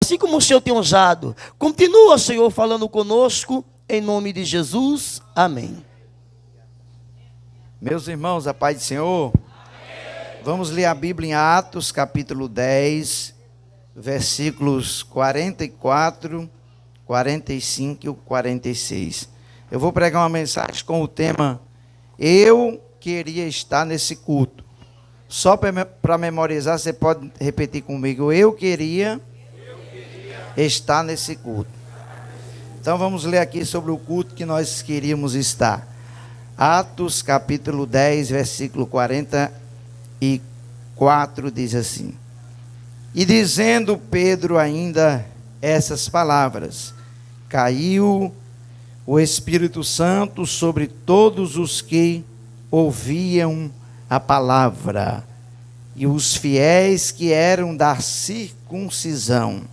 assim como o Senhor tem usado. Continua, Senhor, falando conosco, em nome de Jesus. Amém. Meus irmãos, a paz do Senhor. Vamos ler a Bíblia em Atos, capítulo 10, versículos 44, 45 e 46. Eu vou pregar uma mensagem com o tema Eu queria estar nesse culto. Só para memorizar, você pode repetir comigo. Eu queria estar nesse culto. Então vamos ler aqui sobre o culto que nós queríamos estar. Atos capítulo 10, versículo 44 diz assim: E dizendo Pedro ainda essas palavras, caiu o Espírito Santo sobre todos os que ouviam a palavra, e os fiéis que eram da circuncisão,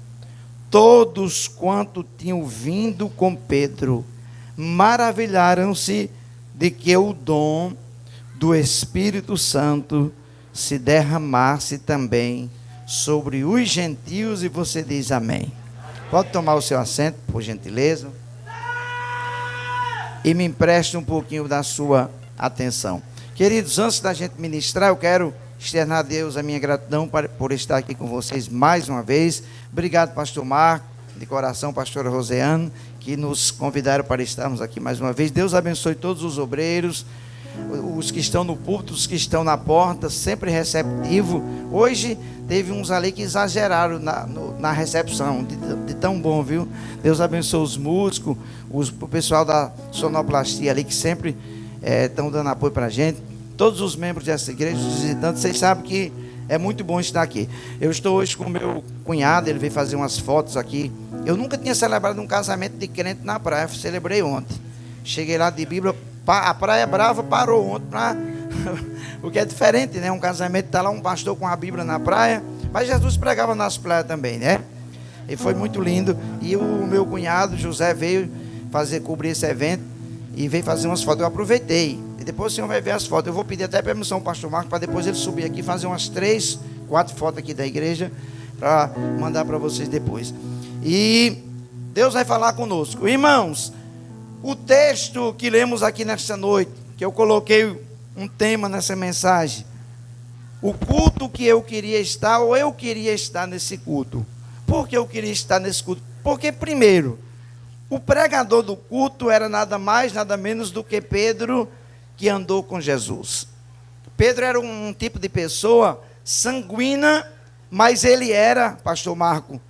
todos quanto tinham vindo com Pedro, maravilharam-se de que o dom do Espírito Santo se derramasse também sobre os gentios. E você diz amém. Pode tomar o seu assento, por gentileza, e me empreste um pouquinho da sua atenção. Queridos, antes da gente ministrar, eu quero externar a Deus a minha gratidão por estar aqui com vocês mais uma vez. Obrigado, pastor Marco, de coração, pastora Roseane, que nos convidaram para estarmos aqui mais uma vez. Deus abençoe todos os obreiros, os que estão no púlpito, os que estão na porta, sempre receptivo. Hoje teve uns ali que exageraram na recepção, de tão bom, viu? Deus abençoe os músicos, o pessoal da sonoplastia ali, que sempre estão dando apoio para a gente. Todos os membros dessa igreja, os visitantes, vocês sabem que é muito bom estar aqui. Eu estou hoje com o meu cunhado, ele veio fazer umas fotos aqui. Eu nunca tinha celebrado um casamento de crente na praia, celebrei ontem. Cheguei lá de Bíblia, a Praia Brava parou ontem, o que é diferente, né? Um casamento, está lá um pastor com a Bíblia na praia, mas Jesus pregava nas praias também, né? E foi muito lindo. E o meu cunhado, José, veio cobrir esse evento e veio fazer umas fotos. Eu aproveitei. E depois o senhor vai ver as fotos. Eu vou pedir até permissão ao pastor Marcos para depois ele subir aqui e fazer umas 3, 4 fotos aqui da igreja para mandar para vocês depois. E Deus vai falar conosco. Irmãos, o texto que lemos aqui nesta noite, que eu coloquei um tema nessa mensagem, o culto que eu queria estar, ou eu queria estar nesse culto. Por que eu queria estar nesse culto? Porque, primeiro, o pregador do culto era nada mais, nada menos do que Pedro, que andou com Jesus. Pedro era um tipo de pessoa sanguínea, mas ele era, pastor Marco,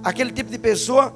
aquele tipo de pessoa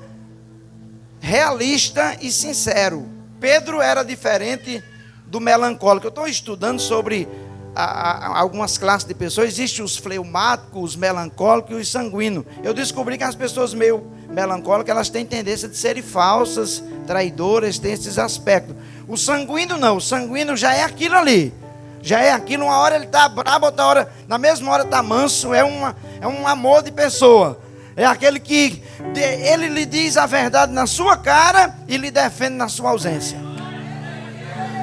realista e sincero. Pedro era diferente do melancólico. Eu estou estudando sobre algumas classes de pessoas. Existem os fleumáticos, os melancólicos e os sanguíneos. Eu descobri que as pessoas meio melancólicas, elas têm tendência de serem falsas, traidoras, têm esses aspectos. O sanguíneo não, o sanguíneo já é aquilo ali. Já é aquilo, uma hora ele está brabo, outra hora, na mesma hora está manso, é um amor de pessoa. É aquele que ele lhe diz a verdade na sua cara e lhe defende na sua ausência.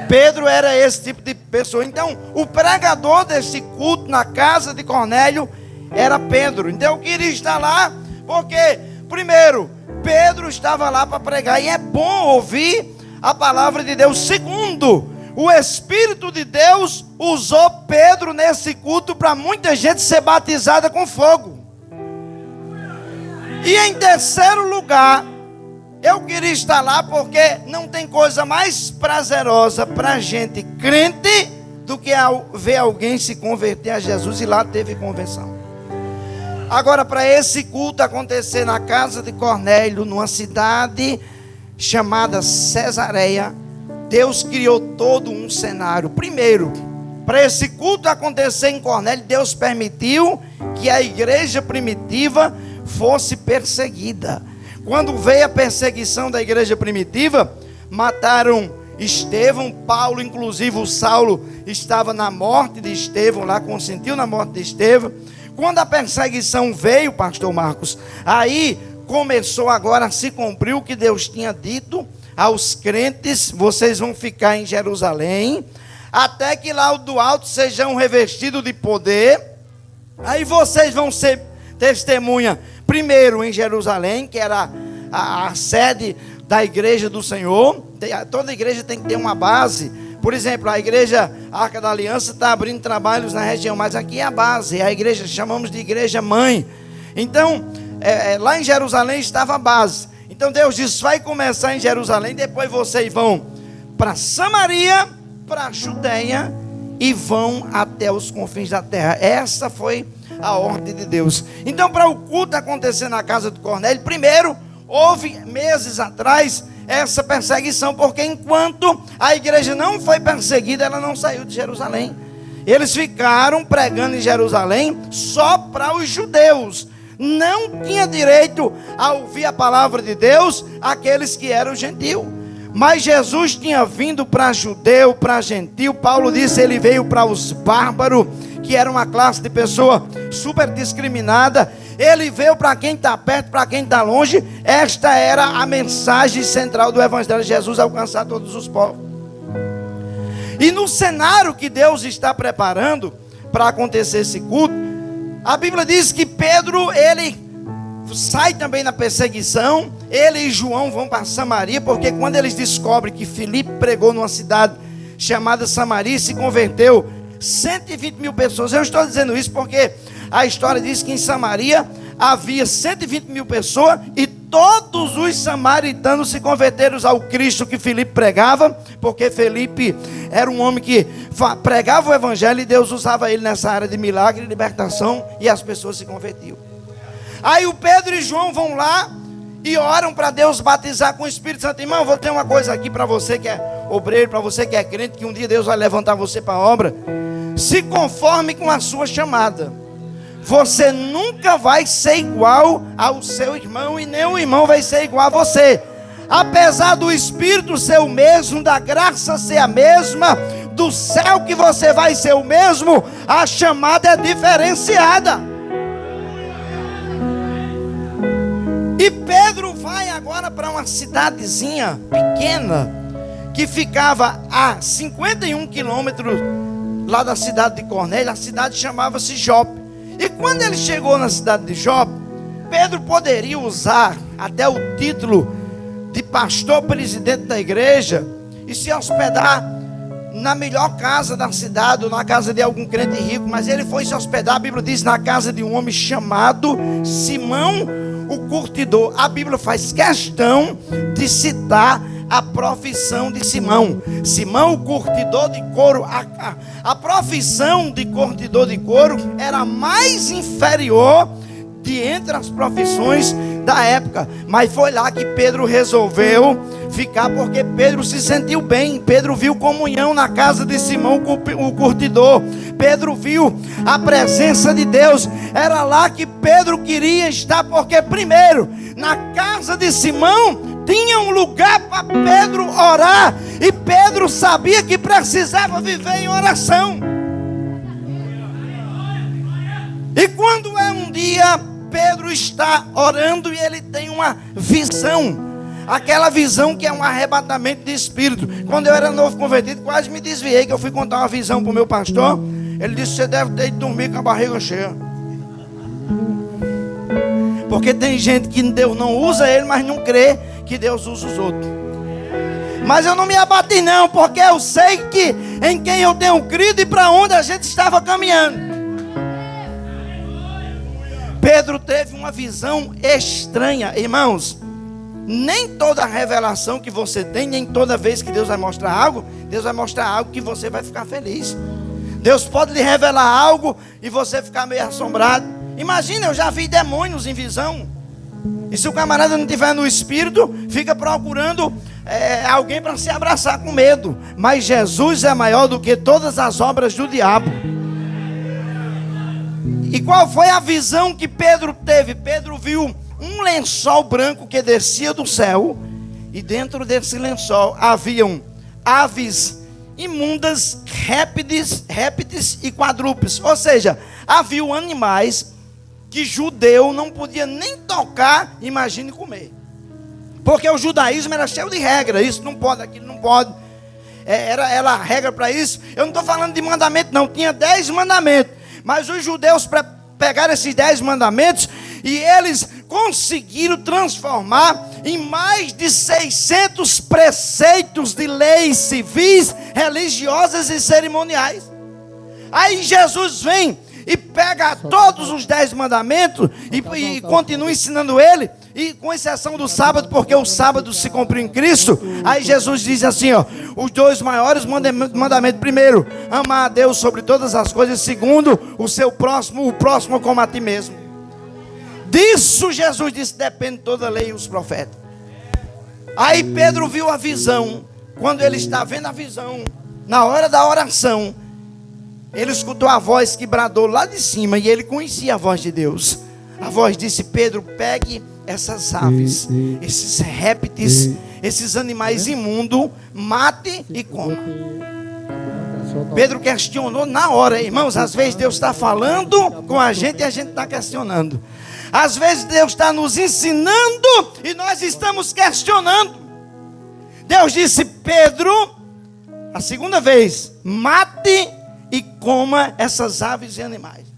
Pedro era esse tipo de pessoa. Então, o pregador desse culto na casa de Cornélio era Pedro. Então, eu queria estar lá porque, primeiro, Pedro estava lá para pregar. E é bom ouvir a palavra de Deus. Segundo, o Espírito de Deus usou Pedro nesse culto para muita gente ser batizada com fogo. E em terceiro lugar, eu queria estar lá porque não tem coisa mais prazerosa para a gente crente do que ver alguém se converter a Jesus, e lá teve conversão. Agora, para esse culto acontecer na casa de Cornélio, numa cidade chamada Cesareia, Deus criou todo um cenário. Primeiro, para esse culto acontecer em Cornélio, Deus permitiu que a igreja primitiva fosse perseguida. Quando veio a perseguição da igreja primitiva, mataram Estevão. Paulo, inclusive o Saulo, estava na morte de Estevão, lá consentiu na morte de Estevão. Quando a perseguição veio, pastor Marcos, aí começou agora a se cumprir o que Deus tinha dito aos crentes: vocês vão ficar em Jerusalém, até que lá do alto sejam revestidos de poder. Aí vocês vão ser testemunha Primeiro em Jerusalém, que era a sede da igreja do Senhor. Toda igreja tem que ter uma base. Por exemplo, a igreja Arca da Aliança está abrindo trabalhos na região, mas aqui é a base, é a igreja, chamamos de igreja mãe. Então, lá em Jerusalém estava a base. Então Deus disse, vai começar em Jerusalém, depois vocês vão para Samaria, para a Judeia e vão até os confins da terra. Essa foi a ordem de Deus. Então, para o culto acontecer na casa de Cornélio, primeiro, houve meses atrás essa perseguição, porque enquanto a igreja não foi perseguida, ela não saiu de Jerusalém. Eles ficaram pregando em Jerusalém só para os judeus. Não tinha direito a ouvir a palavra de Deus aqueles que eram gentios. Mas Jesus tinha vindo para judeu, para gentil. Paulo disse, ele veio para os bárbaros, que era uma classe de pessoa super discriminada. Ele veio para quem está perto, para quem está longe. Esta era a mensagem central do Evangelho de Jesus, alcançar todos os povos. E no cenário que Deus está preparando para acontecer esse culto, a Bíblia diz que Pedro, ele sai também na perseguição. Ele e João vão para Samaria, porque quando eles descobrem que Filipe pregou numa cidade chamada Samaria, se converteu 120 mil pessoas. Eu estou dizendo isso porque a história diz que em Samaria havia 120 mil pessoas e todos os samaritanos se converteram ao Cristo que Filipe pregava, porque Filipe era um homem que pregava o Evangelho e Deus usava ele nessa área de milagre e libertação, e as pessoas se convertiam. Aí o Pedro e João vão lá e oram para Deus batizar com o Espírito Santo. Irmão, eu vou ter uma coisa aqui para você que é obreiro, para você que é crente, que um dia Deus vai levantar você para a obra. Se conforme com a sua chamada. Você nunca vai ser igual ao seu irmão e nem o irmão vai ser igual a você. Apesar do Espírito ser o mesmo, da graça ser a mesma, do céu que você vai ser o mesmo, a chamada é diferenciada. E Pedro vai agora para uma cidadezinha pequena que ficava a 51 quilômetros lá da cidade de Cornélio. A cidade chamava-se Jope. E quando ele chegou na cidade de Jope, Pedro poderia usar até o título de pastor presidente da igreja e se hospedar na melhor casa da cidade, ou na casa de algum crente rico. Mas ele foi se hospedar, a Bíblia diz, na casa de um homem chamado Simão o curtidor. A Bíblia faz questão de citar a profissão de Simão. Simão, o curtidor de couro. A profissão de curtidor de couro era a mais inferior de entre as profissões da época. Mas foi lá que Pedro resolveu ficar, porque Pedro se sentiu bem. Pedro viu comunhão na casa de Simão, o curtidor. Pedro viu a presença de Deus. Era lá que Pedro queria estar, porque primeiro, na casa de Simão tinha um lugar para Pedro orar, e Pedro sabia que precisava viver em oração. E quando é um dia, Pedro está orando e ele tem uma visão, aquela visão que é um arrebatamento de espírito. Quando eu era novo convertido, quase me desviei, que eu fui contar uma visão para o meu pastor. Ele disse, você deve ter ido dormir com a barriga cheia. Porque tem gente que Deus não usa ele, mas não crê que Deus usa os outros. Mas eu não me abati não, porque eu sei que em quem eu tenho crido e para onde a gente estava caminhando. Pedro teve uma visão estranha. Irmãos, nem toda revelação que você tem, nem toda vez que Deus vai mostrar algo, Deus vai mostrar algo que você vai ficar feliz. Deus pode lhe revelar algo e você ficar meio assombrado. Imagina, eu já vi demônios em visão. E se o camarada não estiver no espírito, fica procurando alguém para se abraçar com medo. Mas Jesus é maior do que todas as obras do diabo. E qual foi a visão que Pedro teve? Pedro viu um lençol branco que descia do céu, e dentro desse lençol haviam aves imundas, répteis e quadrúpedes. Ou seja, haviam animais que judeu não podia nem tocar, imagine comer. Porque o judaísmo era cheio de regras. Isso não pode, aquilo não pode. Era a regra para isso. Eu não estou falando de mandamento não. Tinha 10 mandamentos. Mas os judeus pegaram esses 10 mandamentos E eles conseguiram transformar em mais de 600 preceitos de leis civis, religiosas e cerimoniais. Aí Jesus vem e pega todos os 10 mandamentos e continua ensinando ele, e com exceção do sábado, porque o sábado se cumpriu em Cristo. Aí Jesus diz assim, ó, os 2 maiores mandamentos: primeiro, amar a Deus sobre todas as coisas; segundo, o próximo como a ti mesmo. Disso Jesus disse: depende toda a lei e os profetas. Aí Pedro viu a visão. Quando ele está vendo a visão, na hora da oração, ele escutou a voz que bradou lá de cima, e ele conhecia a voz de Deus. A voz disse: Pedro, pegue essas aves, esses répteis, esses animais imundos, mate e coma. Pedro questionou na hora. Irmãos, às vezes Deus está falando com a gente e a gente está questionando. Às vezes Deus está nos ensinando e nós estamos questionando. Deus disse: Pedro, a segunda vez, mate e coma essas aves e animais.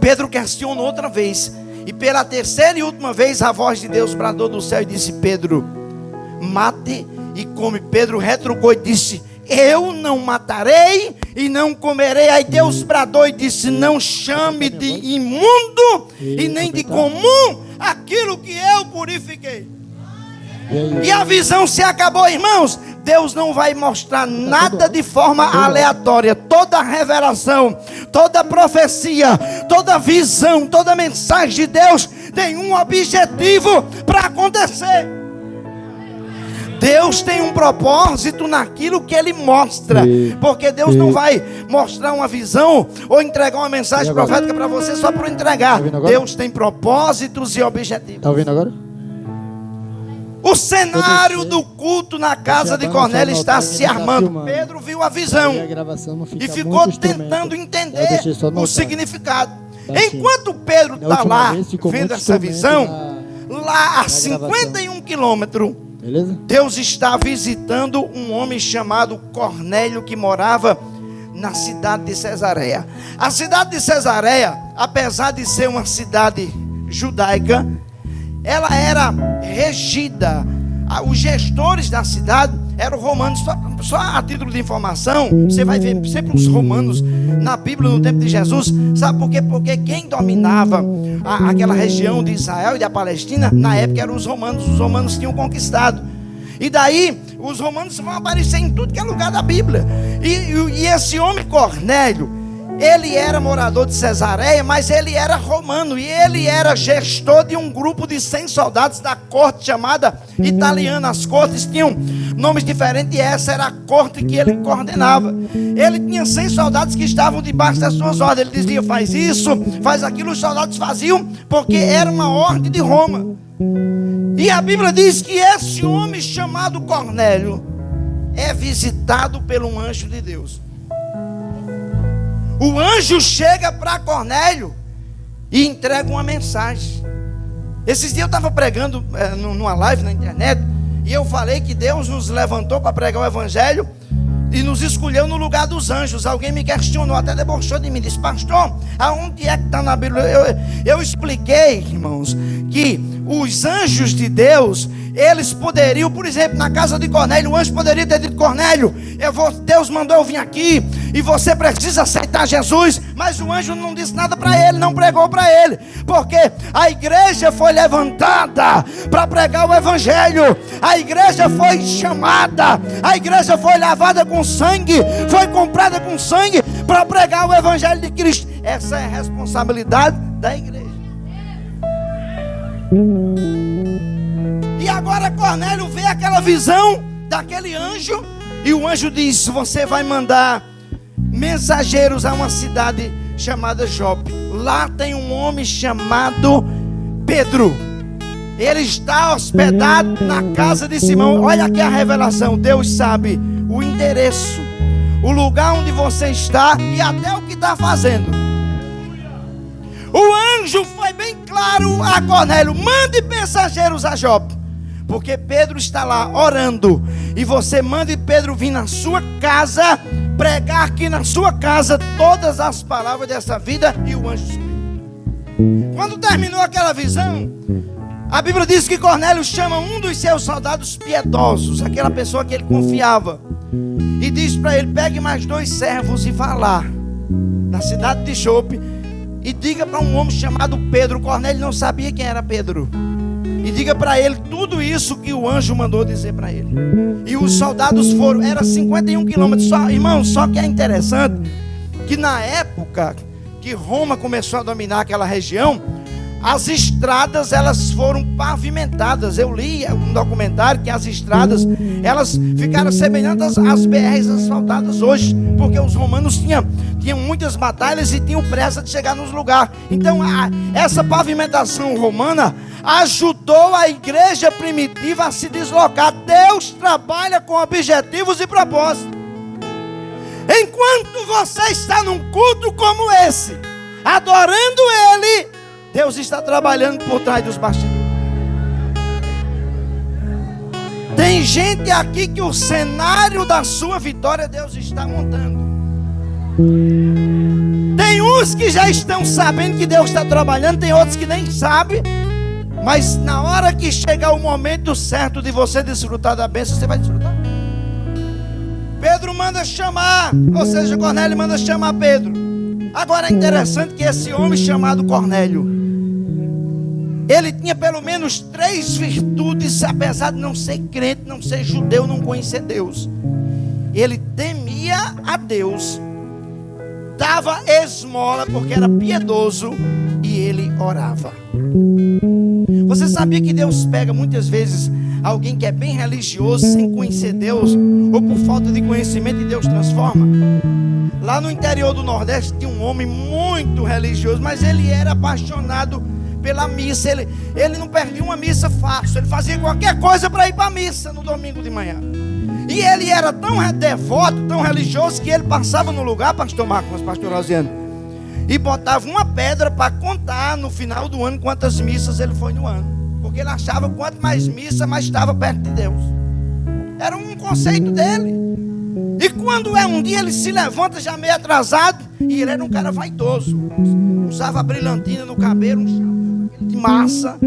Pedro questionou outra vez, e pela terceira e última vez a voz de Deus bradou do céu e disse: Pedro, mate e come. Pedro retrucou e disse: eu não matarei e não comerei. Aí Deus bradou e disse: não chame de imundo e nem de comum aquilo que eu purifiquei. E a visão se acabou, irmãos. Deus não vai mostrar nada de forma aleatória. Toda revelação, toda profecia, toda visão, toda mensagem de Deus tem um objetivo para acontecer. Deus tem um propósito naquilo que Ele mostra. Porque Deus não vai mostrar uma visão ou entregar uma mensagem profética para você só para entregar. Deus tem propósitos e objetivos. Está ouvindo agora? O cenário do culto na casa de Cornélio está se armando. Pedro viu a visão e ficou tentando entender o significado. Enquanto Pedro está lá vendo essa visão, lá a 51 quilômetros, Deus está visitando um homem chamado Cornélio, que morava na cidade de Cesareia. A cidade de Cesareia, apesar de ser uma cidade judaica, ela era regida, os gestores da cidade eram romanos. Só a título de informação, você vai ver sempre os romanos na Bíblia no tempo de Jesus. Sabe por quê? Porque quem dominava aquela região de Israel e da Palestina na época eram os romanos tinham conquistado. E daí os romanos vão aparecer em tudo que é lugar da Bíblia. E esse homem Cornélio, ele era morador de Cesareia, mas ele era romano, e ele era gestor de um grupo de 100 soldados da corte chamada italiana. As cortes tinham nomes diferentes, e essa era a corte que ele coordenava. Ele tinha 100 soldados que estavam debaixo das suas ordens. Ele dizia: faz isso, faz aquilo. Os soldados faziam porque era uma ordem de Roma. E a Bíblia diz que esse homem chamado Cornélio é visitado por um anjo de Deus. O anjo chega para Cornélio e entrega uma mensagem. Esses dias eu estava pregando numa live na internet, e eu falei que Deus nos levantou para pregar o evangelho e nos escolheu no lugar dos anjos. Alguém me questionou, até debochou de mim, disse: pastor, aonde é que está na Bíblia? Eu expliquei, irmãos, que os anjos de Deus, eles poderiam, por exemplo, na casa de Cornélio, o anjo poderia ter dito: Cornélio, Deus mandou eu vir aqui e você precisa aceitar Jesus. Mas o anjo não disse nada para ele, não pregou para ele, porque a igreja foi levantada para pregar o evangelho. A igreja foi chamada, a igreja foi lavada com sangue, foi comprada com sangue para pregar o evangelho de Cristo. Essa é a responsabilidade da igreja. E agora Cornélio vê aquela visão daquele anjo, e o anjo diz: você vai mandar mensageiros a uma cidade chamada Jope. Lá tem um homem chamado Pedro. Ele está hospedado na casa de Simão. Olha aqui a revelação. Deus sabe o endereço, o lugar onde você está e até o que está fazendo. O anjo foi bem claro a Cornélio: mande mensageiros a Jope, porque Pedro está lá orando. E você mande Pedro vir na sua casa, pregar aqui na sua casa todas as palavras dessa vida. E o anjo subiu. Quando terminou aquela visão, a Bíblia diz que Cornélio chama um dos seus soldados piedosos, aquela pessoa que ele confiava, e diz para ele: pegue mais 2 servos e vá lá na cidade de Jope e diga para um homem chamado Pedro. Cornélio não sabia quem era Pedro. E diga para ele tudo isso que o anjo mandou dizer para ele. E os soldados foram, era 51 quilômetros só, irmão. Só que é interessante que na época que Roma começou a dominar aquela região, as estradas elas foram pavimentadas. Eu li um documentário que as estradas elas ficaram semelhantes às BRs asfaltadas hoje, porque os romanos tinham muitas batalhas e tinham pressa de chegar nos lugares. Então essa pavimentação romana ajudou a igreja primitiva a se deslocar. Deus trabalha com objetivos e propósitos. Enquanto você está num culto como esse, adorando Ele, Deus está trabalhando por trás dos bastidores. Tem gente aqui que o cenário da sua vitória Deus está montando. Tem uns que já estão sabendo que Deus está trabalhando, tem outros que nem sabem. Mas na hora que chegar o momento certo de você desfrutar da bênção, você vai desfrutar. Pedro manda chamar, ou seja, Cornélio manda chamar Pedro. Agora é interessante que esse homem chamado Cornélio, ele tinha pelo menos 3 virtudes, apesar de não ser crente, não ser judeu, não conhecer Deus. Ele temia a Deus, dava esmola porque era piedoso e ele orava. Você sabia que Deus pega muitas vezes alguém que é bem religioso sem conhecer Deus, ou por falta de conhecimento, e Deus transforma? Lá no interior do Nordeste tinha um homem muito religioso, mas ele era apaixonado pela missa. Ele não perdia uma missa fácil, ele fazia qualquer coisa para ir para a missa no domingo de manhã. E ele era tão devoto, tão religioso, que ele passava no lugar, pastor Marcos, pastor Rosiano, e botava uma pedra para contar no final do ano quantas missas ele foi no ano. Porque ele achava que quanto mais missa, mais estava perto de Deus. Era um conceito dele. E quando um dia ele se levanta já meio atrasado, e ele era um cara vaidoso, usava brilhantina no cabelo, um chapéu de massa,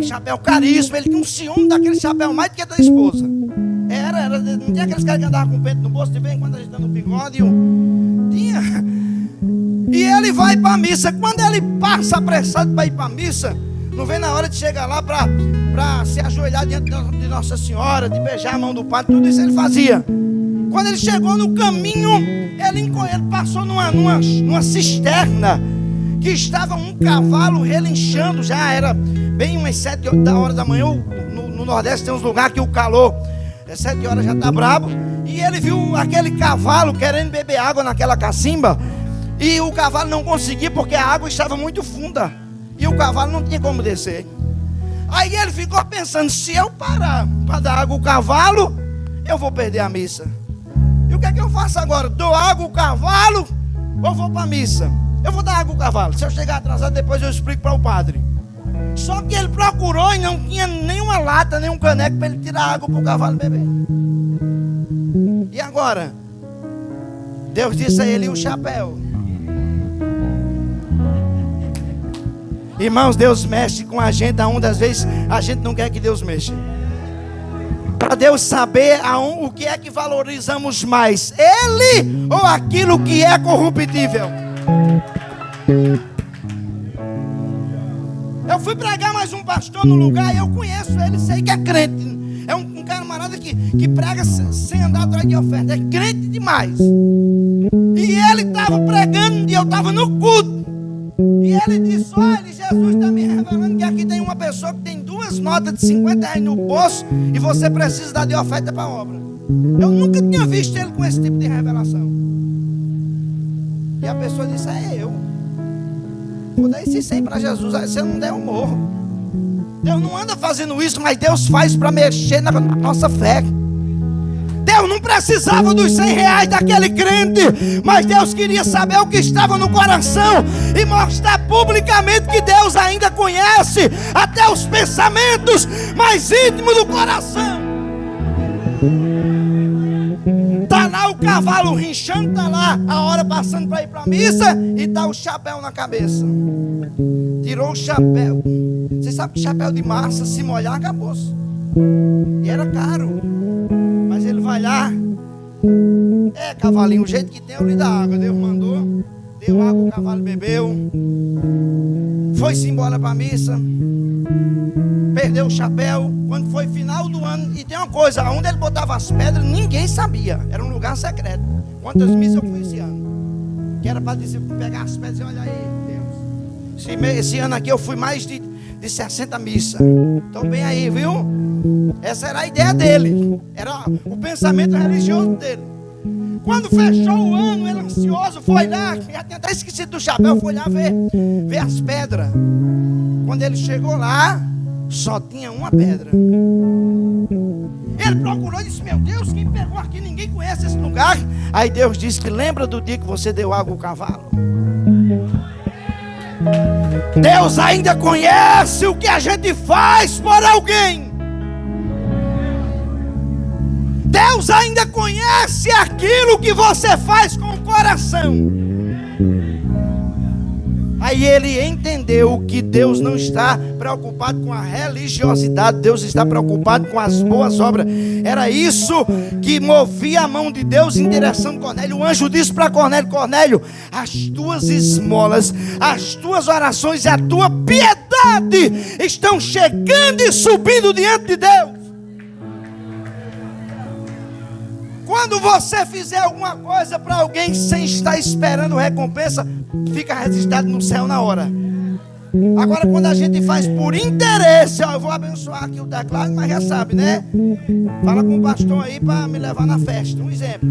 chapéu caríssimo. Ele tinha um ciúme daquele chapéu mais do que da esposa. Não tinha aqueles caras que andavam com o peito no bolso, de vez em quando agitando o bigode. Tinha. E ele vai para a missa. Quando ele passa apressado para ir para a missa, não vem na hora de chegar lá para se ajoelhar diante de Nossa Senhora, de beijar a mão do padre. Tudo isso ele fazia. Quando ele chegou no caminho, ele passou numa cisterna que estava um cavalo relinchando. Já era bem umas 7 horas da manhã. No Nordeste tem uns lugares que o calor 7 horas já está brabo. E ele viu aquele cavalo querendo beber água naquela cacimba, e o cavalo não conseguia porque a água estava muito funda e o cavalo não tinha como descer. Aí ele ficou pensando: se eu parar para dar água ao cavalo, eu vou perder a missa. E o que é que eu faço agora? Dou água ao cavalo ou vou para a missa? Eu vou dar água ao cavalo. Se eu chegar atrasado, depois eu explico para o padre. Só que ele procurou e não tinha nenhuma lata, nem um caneco para ele tirar água para o cavalo beber. E agora? Deus disse a ele: o chapéu. Irmãos, Deus mexe com a gente aonde às vezes a gente não quer que Deus mexa. Para Deus saber o que é que valorizamos mais, Ele ou aquilo que é corruptível. Eu fui pregar mais um pastor no lugar e eu conheço ele, sei que é crente. É um camarada que prega sem andar atrás de oferta. É crente demais. E ele estava pregando e eu estava no culto. E ele disse: olha, Jesus está me revelando que aqui tem uma pessoa que tem 2 notas de 50 reais no bolso e você precisa dar de oferta para a obra. Eu nunca tinha visto ele com esse tipo de revelação. E a pessoa disse: é eu. Vou dar esse 100 para Jesus. Aí, se eu não der, eu morro. Deus não anda fazendo isso, mas Deus faz para mexer na nossa fé. Deus não precisava dos 100 reais daquele crente, mas Deus queria saber o que estava no coração e mostrar publicamente que Deus ainda conhece até os pensamentos mais íntimos do coração. Está lá o cavalo rinchando, está lá a hora passando para ir para a missa e está o chapéu na cabeça. tirou o chapéu. Você sabe que chapéu de massa, se molhar, acabou-se. E era caro. Mas ele vai lá. Cavalinho, o jeito que tem eu lhe dá água. Deus mandou, deu água, o cavalo bebeu. Foi-se embora para a missa. Perdeu o chapéu. Quando foi final do ano. E tem uma coisa, onde ele botava as pedras, ninguém sabia. Era um lugar secreto. Quantas missas eu fui esse ano? Que era para pegar as pedras e olha aí, Deus. Esse ano aqui eu fui mais de 60 missas. Estou bem aí, viu? Essa era a ideia dele. Era o pensamento religioso dele. Quando fechou o ano, ele ansioso foi lá, já tinha até esquecido do chapéu, foi lá ver as pedras. Quando ele chegou lá, só tinha uma pedra. Ele procurou e disse: meu Deus, quem pegou aqui? Ninguém conhece esse lugar. Aí Deus disse que lembra do dia que você deu água ao cavalo? Deus ainda conhece o que a gente faz por alguém. Deus ainda conhece aquilo que você faz com o coração. Aí ele entendeu que Deus não está preocupado com a religiosidade, Deus está preocupado com as boas obras. Era isso que movia a mão de Deus em direção a Cornélio. O anjo disse para Cornélio: Cornélio, as tuas esmolas, as tuas orações e a tua piedade estão chegando e subindo diante de Deus. Quando você fizer alguma coisa para alguém sem estar esperando recompensa, fica registrado no céu na hora. Agora, quando a gente faz por interesse, eu vou abençoar aqui o teclado, mas já sabe, né? Fala com o pastor aí para me levar na festa. Um exemplo.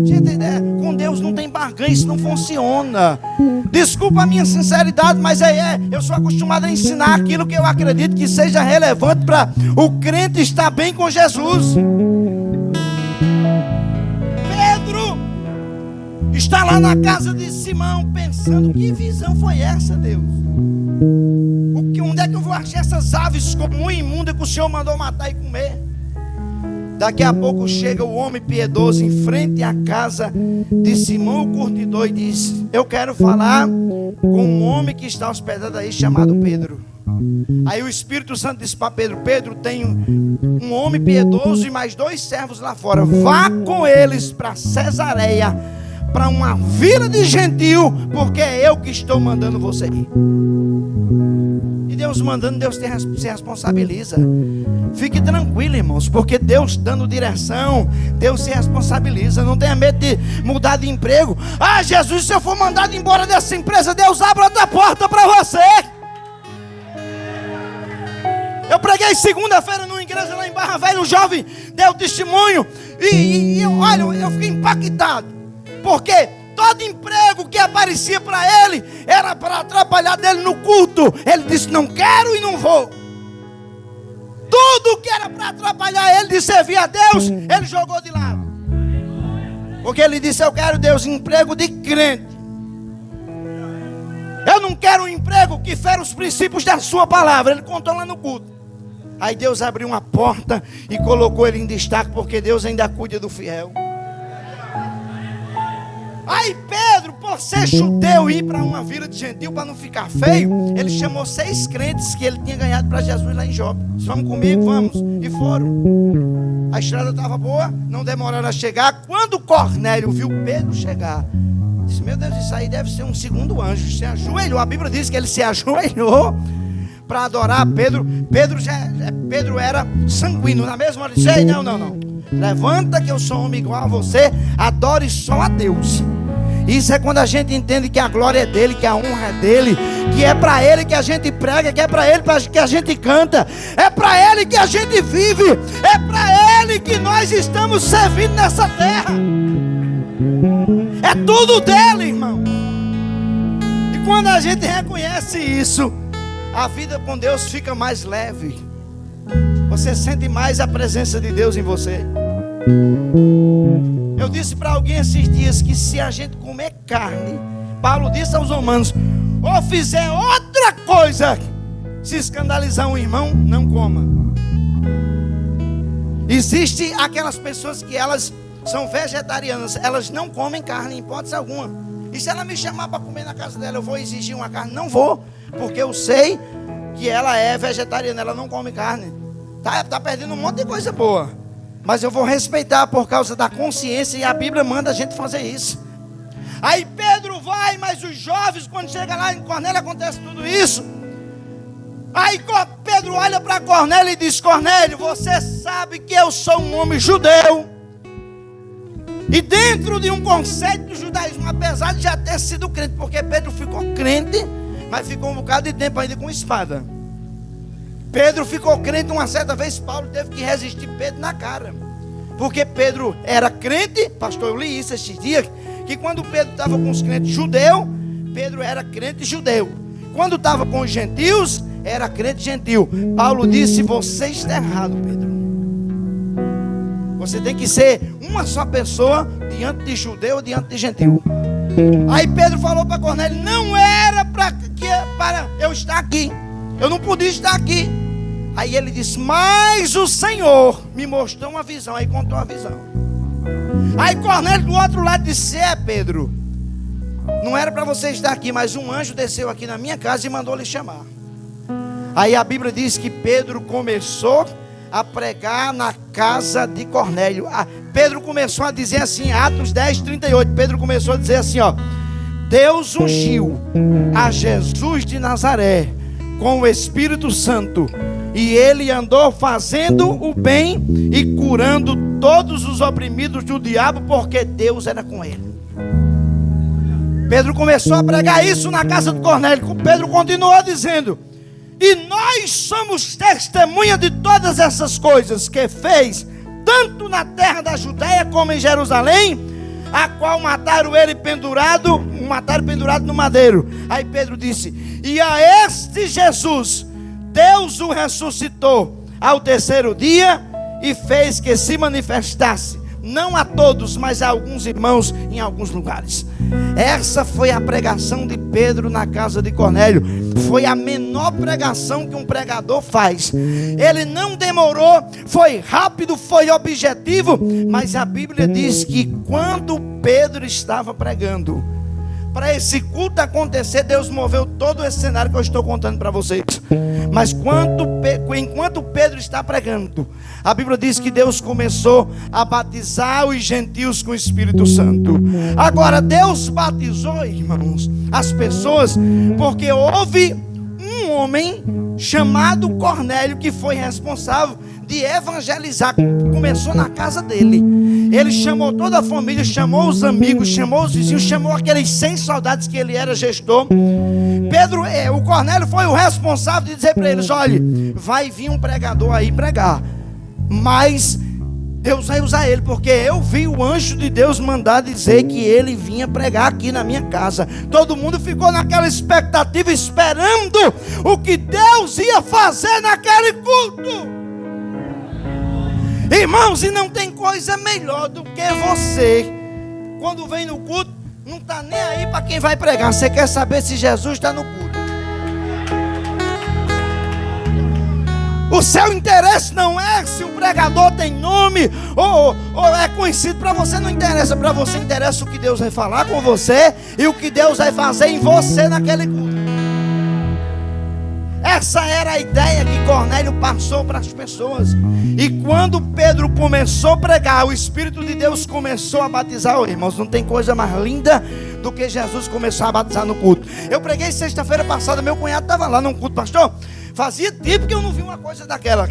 Gente, com Deus não tem barganha, isso não funciona. Desculpa a minha sinceridade, mas eu sou acostumado a ensinar aquilo que eu acredito que seja relevante para o crente estar bem com Jesus. Está lá na casa de Simão pensando: que visão foi essa, Deus? Onde é que eu vou achar essas aves como imunda que o Senhor mandou matar e comer? Daqui a pouco chega o homem piedoso em frente à casa de Simão o curtidor e diz: eu quero falar com um homem que está hospedado aí chamado Pedro. Aí o Espírito Santo disse para Pedro: Pedro, tem um homem piedoso e mais 2 servos lá fora. Vá com eles para Cesareia, para uma vila de gentil, porque é eu que estou mandando você ir. E Deus mandando, Deus se responsabiliza. Fique tranquilo, irmãos, porque Deus dando direção, Deus se responsabiliza. Não tenha medo de mudar de emprego. Ah, Jesus, se eu for mandado embora dessa empresa, Deus abre outra porta para você. Eu preguei segunda-feira numa igreja lá em Barra Velha, um jovem deu testemunho e olha, eu fiquei impactado, porque todo emprego que aparecia para ele era para atrapalhar dele no culto. Ele disse: não quero e não vou. Tudo que era para atrapalhar ele de servir a Deus, ele jogou de lado, porque ele disse: eu quero, Deus, emprego de crente. Eu não quero um emprego que fere os princípios da sua palavra. Ele contou lá no culto. Aí Deus abriu uma porta e colocou ele em destaque, porque Deus ainda cuida do fiel. Aí Pedro, por ser judeu e ir para uma vila de gentil para não ficar feio, ele chamou 6 crentes que ele tinha ganhado para Jesus lá em Jope. Vamos comigo? Vamos. E foram. A estrada estava boa, não demoraram a chegar. Quando Cornélio viu Pedro chegar, disse: meu Deus, isso aí deve ser um segundo anjo. Se ajoelhou, a Bíblia diz que ele se ajoelhou para adorar Pedro. Pedro era sanguíneo. Na mesma hora disse: ei, não, levanta que eu sou homem igual a você, adore só a Deus. Isso é quando a gente entende que a glória é dele, que a honra é dele, que é para ele que a gente prega, que é para ele que a gente canta, é para ele que a gente vive, é para ele que nós estamos servindo nessa terra. É tudo dele, irmão. E quando a gente reconhece isso, a vida com Deus fica mais leve. Você sente mais a presença de Deus em você. Eu disse para alguém esses dias que se a gente comer carne, Paulo disse aos romanos, ou fizer outra coisa, se escandalizar um irmão, não coma. Existe aquelas pessoas que elas são vegetarianas, elas não comem carne em hipótese alguma. E se ela me chamar para comer na casa dela, eu vou exigir uma carne? Não vou, porque eu sei que ela é vegetariana, ela não come carne. Tá perdendo um monte de coisa boa. Mas eu vou respeitar por causa da consciência, e a Bíblia manda a gente fazer isso. Aí Pedro vai, mas os jovens, quando chega lá em Cornélio, acontece tudo isso. Aí Pedro olha para Cornélio e diz: Cornélio, você sabe que eu sou um homem judeu, e dentro de um conceito do judaísmo, apesar de já ter sido crente, porque Pedro ficou crente, mas ficou um bocado de tempo ainda com espada. Pedro ficou crente uma certa vez, Paulo teve que resistir Pedro na cara, porque Pedro era crente. Pastor, eu li isso esses dias, que quando Pedro estava com os crentes judeus, Pedro era crente judeu. Quando estava com os gentios, era crente gentil. Paulo disse: você está errado, Pedro. Você tem que ser uma só pessoa diante de judeu, diante de gentil. Aí Pedro falou para Cornélio: não era para eu estar aqui, eu não podia estar aqui. Aí ele disse: mas o Senhor me mostrou uma visão. Aí contou a visão. Aí Cornélio do outro lado disse: Pedro, não era para você estar aqui, mas um anjo desceu aqui na minha casa e mandou lhe chamar. Aí a Bíblia diz que Pedro começou a pregar na casa de Cornélio. Pedro começou a dizer assim, Atos 10, 38. Pedro começou a dizer assim, Deus ungiu a Jesus de Nazaré com o Espírito Santo, e ele andou fazendo o bem e curando todos os oprimidos do diabo, porque Deus era com ele. Pedro começou a pregar isso na casa de Cornélio. Pedro continuou dizendo: e nós somos testemunha de todas essas coisas que fez, tanto na terra da Judéia como em Jerusalém, a qual mataram pendurado no madeiro. Aí Pedro disse: e a este Jesus Deus o ressuscitou ao terceiro dia e fez que se manifestasse, não a todos, mas a alguns irmãos em alguns lugares. Essa foi a pregação de Pedro na casa de Cornélio. Foi a menor pregação que um pregador faz. Ele não demorou, foi rápido, foi objetivo. Mas a Bíblia diz que quando Pedro estava pregando, para esse culto acontecer, Deus moveu todo esse cenário que eu estou contando para vocês. Mas enquanto Pedro está pregando, a Bíblia diz que Deus começou a batizar os gentios com o Espírito Santo. Agora, Deus batizou, irmãos, as pessoas, porque houve um homem chamado Cornélio que foi responsável de evangelizar. Começou na casa dele. Ele chamou toda a família, chamou os amigos, chamou os vizinhos, chamou aqueles 100 soldados que ele era gestor. O Cornélio foi o responsável de dizer para eles: olha, vai vir um pregador aí pregar, mas Deus vai usar ele, porque eu vi o anjo de Deus mandar dizer que ele vinha pregar aqui na minha casa. Todo mundo ficou naquela expectativa, esperando o que Deus ia fazer naquele culto. Irmãos, e não tem coisa melhor do que você, quando vem no culto, não está nem aí para quem vai pregar. Você quer saber se Jesus está no culto. O seu interesse não é se o pregador tem nome ou é conhecido. Para você não interessa. Para você interessa o que Deus vai falar com você e o que Deus vai fazer em você naquele culto. Essa era a ideia que Cornélio passou para as pessoas. E quando Pedro começou a pregar, o Espírito de Deus começou a batizar. Irmãos, não tem coisa mais linda do que Jesus começar a batizar no culto. Eu preguei sexta-feira passada, meu cunhado estava lá no culto. Pastor, fazia tempo que eu não vi uma coisa daquela.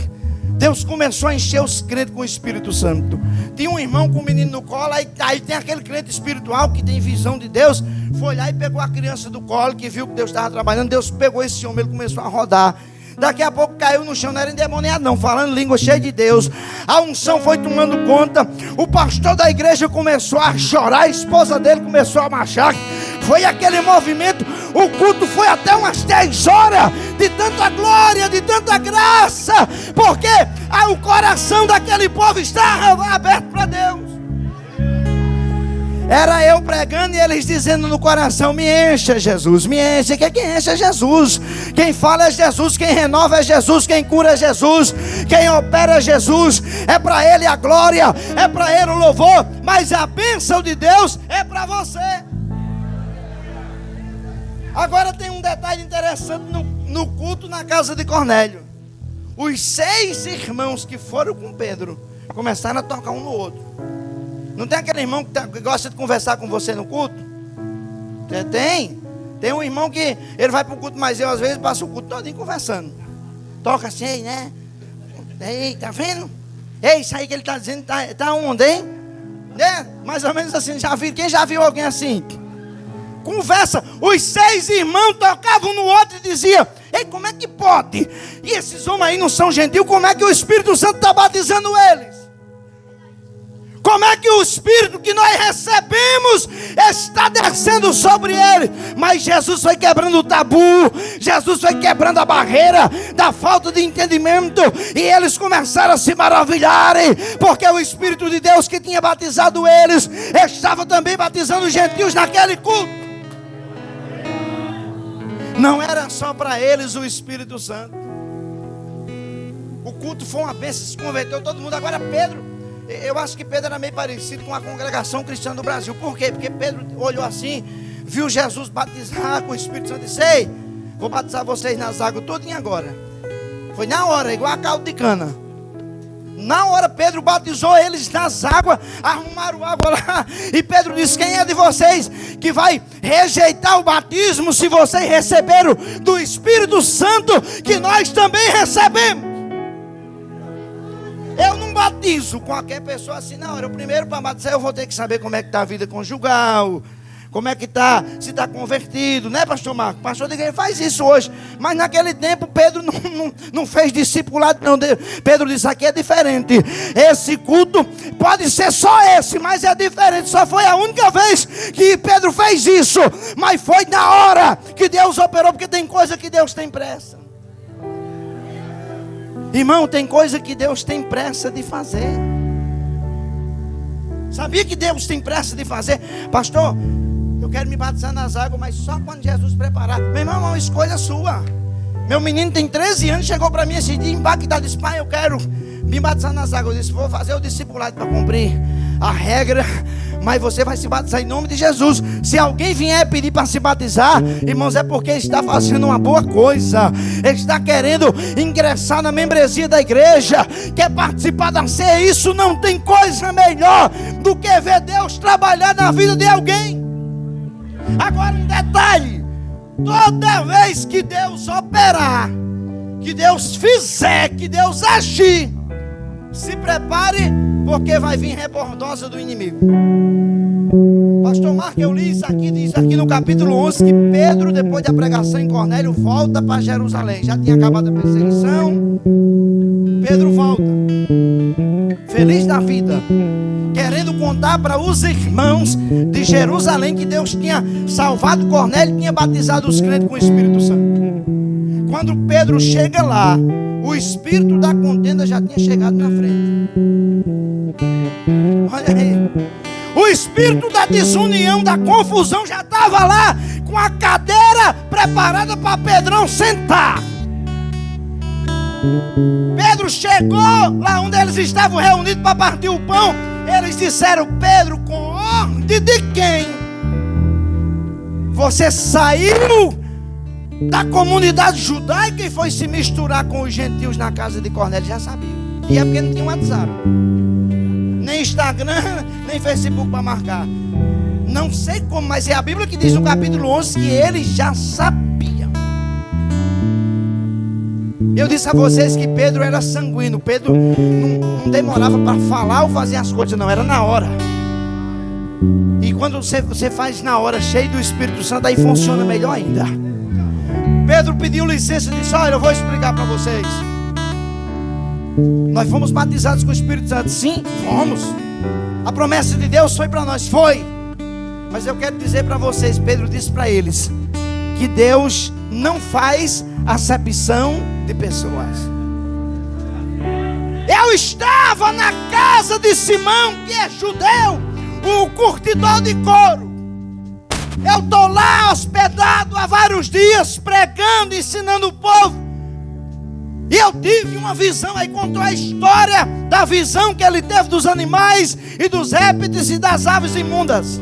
Deus começou a encher os crentes com o Espírito Santo. Tinha um irmão com um menino no colo, aí tem aquele crente espiritual que tem visão de Deus. Foi lá e pegou a criança do colo, que viu que Deus estava trabalhando. Deus pegou esse homem, ele começou a rodar. Daqui a pouco caiu no chão, não era endemoniado não, falando língua, cheia de Deus. A unção foi tomando conta. O pastor da igreja começou a chorar, a esposa dele começou a marchar. Foi aquele movimento. O culto foi até umas 10 horas, de tanta glória, de tanta graça, porque o coração daquele povo estava aberto para Deus. Era eu pregando e eles dizendo no coração: me encha, Jesus, me encha. Quem enche é Jesus. Quem fala é Jesus, quem renova é Jesus, quem cura é Jesus, quem opera é Jesus. É para Ele a glória, é para Ele o louvor, mas a bênção de Deus é para você. Agora tem um detalhe interessante no culto na casa de Cornélio. Os 6 irmãos que foram com Pedro começaram a tocar um no outro. Não tem aquele irmão que gosta de conversar com você no culto? Tem um irmão que ele vai para o culto, mas eu às vezes passo o culto todinho conversando. Toca assim, né? Ei, tá vendo? Ei, isso aí que ele está dizendo tá onde, hein? Né? Mais ou menos assim, quem já viu alguém assim? Conversa, os 6 irmãos tocavam no outro e diziam: ei, como é que pode? E esses homens aí não são gentios, como é que o Espírito Santo está batizando eles? Como é que o Espírito que nós recebemos está descendo sobre ele? Mas Jesus foi quebrando o tabu, Jesus foi quebrando a barreira da falta de entendimento, e eles começaram a se maravilharem, porque o Espírito de Deus que tinha batizado eles, estava também batizando os gentios naquele culto. Não era só para eles o Espírito Santo. O culto foi uma bênção, se converteu todo mundo. Agora Pedro, eu acho que Pedro era meio parecido com a congregação cristã do Brasil. Por quê? Porque Pedro olhou assim, viu Jesus batizar com o Espírito Santo e disse: ei, vou batizar vocês nas águas todinha agora. Foi na hora, igual a caldo de cana. Na hora Pedro batizou eles nas águas, arrumaram água lá, e Pedro disse: quem é de vocês que vai rejeitar o batismo se vocês receberam do Espírito Santo que nós também recebemos? Eu não batizo qualquer pessoa assim na hora. O primeiro para batizar eu vou ter que saber como é que está a vida conjugal, como é que está, se está convertido, né, pastor Marco? Pastor de igreja faz isso hoje. Mas naquele tempo Pedro não fez discipulado, não. Pedro disse: aqui é diferente. Esse culto pode ser só esse, mas é diferente. Só foi a única vez que Pedro fez isso, mas foi na hora que Deus operou, porque tem coisa que Deus tem pressa. Irmão, tem coisa que Deus tem pressa de fazer. Sabia que Deus tem pressa de fazer? Pastor, eu quero me batizar nas águas, mas só quando Jesus preparar. Meu irmão, é uma escolha sua. Meu menino tem 13 anos, chegou para mim esse dia impactado, disse: pai, eu quero me batizar nas águas. Eu disse: vou fazer o discipulado para cumprir a regra, mas você vai se batizar em nome de Jesus. Se alguém vier pedir para se batizar, irmãos, é porque está fazendo uma boa coisa. Ele está querendo ingressar na membresia da igreja, quer participar da ceia. Isso não tem coisa melhor do que ver Deus trabalhar na vida de alguém. Agora um detalhe: toda vez que Deus operar, que Deus fizer, que Deus agir, se prepare, porque vai vir rebordosa do inimigo. Pastor Marco, eu li isso aqui, diz aqui no capítulo 11 que Pedro, depois da pregação em Cornélio, volta para Jerusalém. Já tinha acabado a perseguição. Pedro volta, feliz da vida, querendo contar para os irmãos de Jerusalém que Deus tinha salvado Cornélio e tinha batizado os crentes com o Espírito Santo. Quando Pedro chega lá, o espírito da contenda já tinha chegado na frente. Olha aí. O espírito da desunião, da confusão já estava lá, com a cadeira preparada para Pedrão sentar. Pedro chegou lá onde eles estavam reunidos para partir o pão. Eles disseram: Pedro, com ordem de quem você saiu da comunidade judaica e foi se misturar com os gentios na casa de Cornélio? Já sabia. E é porque não tinha WhatsApp, nem Instagram, nem Facebook para marcar. Não sei como, mas é a Bíblia que diz no capítulo 11 que eles já sabiam. Eu disse a vocês que Pedro era sanguíneo. Pedro não demorava para falar ou fazer as coisas, não, era na hora. E quando você faz na hora, cheio do Espírito Santo, aí funciona melhor ainda. Pedro pediu licença e disse: olha, eu vou explicar para vocês. Nós fomos batizados com o Espírito Santo. Sim, fomos. A promessa de Deus foi para nós, foi. Mas eu quero dizer para vocês, Pedro disse para eles, que Deus não faz acepção de pessoas. Eu estava na casa de Simão, que é judeu, o curtidor de couro. Eu estou lá hospedado há vários dias, pregando, ensinando o povo. E eu tive uma visão. Aí contou a história da visão que ele teve dos animais e dos répteis e das aves imundas.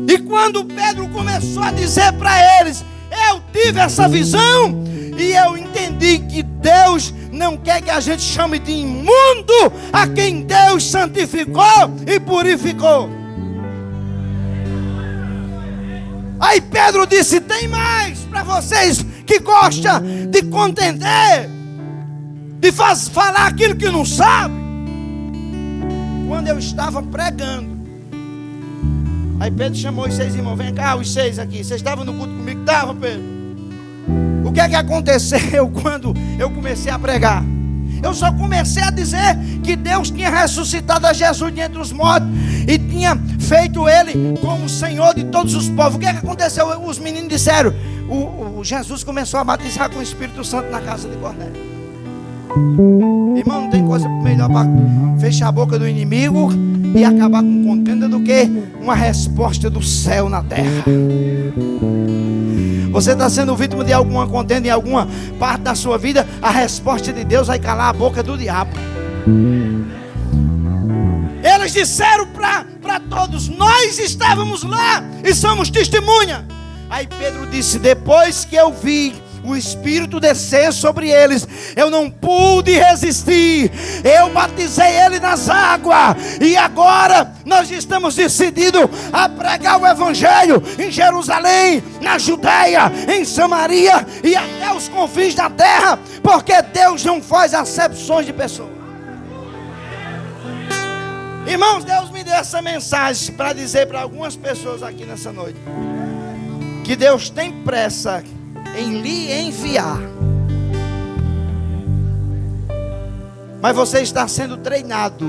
E quando quando Pedro começou a dizer para eles: eu tive essa visão e eu entendi que Deus não quer que a gente chame de imundo a quem Deus santificou e purificou. Aí Pedro disse: tem mais para vocês que gostam de contender, de falar aquilo que não sabe. Quando eu estava pregando, aí Pedro chamou os 6 irmãos: vem cá, os 6 aqui, vocês estavam no culto comigo? Estavam, Pedro. O que é que aconteceu quando eu comecei a pregar? Eu só comecei a dizer que Deus tinha ressuscitado a Jesus de entre os mortos e tinha feito ele como o Senhor de todos os povos. O que é que aconteceu? Os meninos disseram: o Jesus começou a batizar com o Espírito Santo na casa de Cornélio. Irmão, não tem coisa melhor para fechar a boca do inimigo e acabar com contenda do que uma resposta do céu na terra. Você está sendo vítima de alguma contenda em alguma parte da sua vida, a resposta de Deus vai calar a boca do diabo. Eles disseram para todos: nós estávamos lá e somos testemunha. Aí Pedro disse: depois que eu vi o Espírito descer sobre eles, eu não pude resistir, eu batizei ele nas águas, e agora nós estamos decididos a pregar o Evangelho em Jerusalém, na Judeia, em Samaria e até os confins da terra, porque Deus não faz acepções de pessoas. Irmãos, Deus me deu essa mensagem para dizer para algumas pessoas aqui nessa noite que Deus tem pressa em lhe enviar, mas você está sendo treinado.